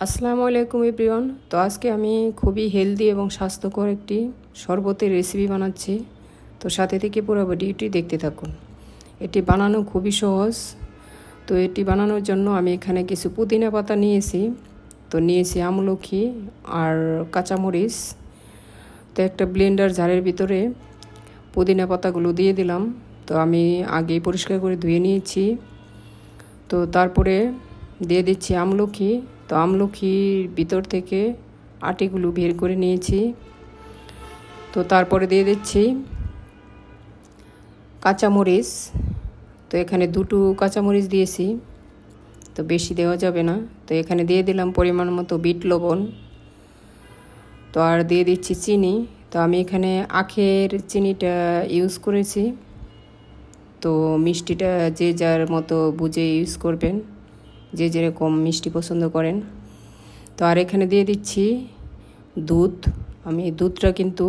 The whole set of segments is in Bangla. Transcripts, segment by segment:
আসসালামু আলাইকুম এভরিওয়ান। তো আজকে আমি খুবই হেলদি এবং স্বাস্থ্যকর একটি শরবতের রেসিপি বানাচ্ছি। তো সাথে থেকে পুরো ভিডিওটি দেখতে থাকুন। এটি বানানো খুবই সহজ। তো এটি বানানোর জন্য আমি এখানে কিছু পুদিনা পাতা নিয়েছি। তো নিয়েছি আমলকি আর কাঁচামরিচ। তো একটা ব্লেন্ডার জারের ভিতরে পুদিনা পাতাগুলো দিয়ে দিলাম। তো আমি আগেই পরিষ্কার করে ধুয়ে নিয়েছি। তো তারপরে দিয়ে দিচ্ছি আমলকি। তো আমলকির ভিতর থেকে আটিগুলো বের করে নিয়েছি। তো তারপরে দিয়ে দিচ্ছি কাঁচামরিচ। তো এখানে দুটো কাঁচামরিচ দিয়েছি, তো বেশি দেওয়া যাবে না। তো এখানে দিয়ে দিলাম পরিমাণ মতো বিট লবণ। তো আর দিয়ে দিচ্ছি চিনি। তো আমি এখানে আখের চিনিটা ইউজ করেছি। তো মিষ্টিটা যে যার মতো বুঝে ইউজ করবেন, যে যেরকম মিষ্টি পছন্দ করেন। তো আর এখানে দিয়ে দিচ্ছি দুধ। আমি দুধটা কিন্তু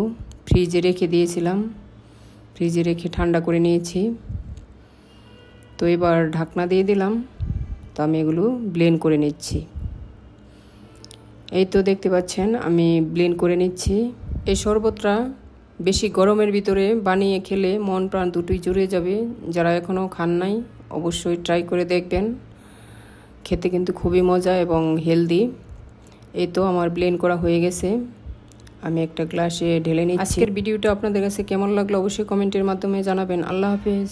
ফ্রিজে রেখে দিয়েছিলাম, ফ্রিজে রেখে ঠান্ডা করে নিয়েছি। তো এবার ঢাকনা দিয়ে দিলাম। তো আমি এগুলো ব্লেন্ড করে নিচ্ছি। এই তো দেখতে পাচ্ছেন আমি ব্লেন্ড করে নিচ্ছি। এই শরবতটা বেশি গরমের ভিতরে বানিয়ে খেলে মন প্রাণ দুটোই জুড়ে যাবে। যারা এখনও খান নাই অবশ্যই ট্রাই করে দেখবেন। খেতে কিন্তু খুবই মজা এবং হেলদি। এই তো আমার ব্লেন্ড করা হয়ে গেছে। আমি একটা গ্লাসে ঢেলে নিচ্ছি। আজকের ভিডিওটা আপনাদের কাছে কেমন লাগলো অবশ্যই কমেন্টের মাধ্যমে জানাবেন। আল্লাহ হাফেজ।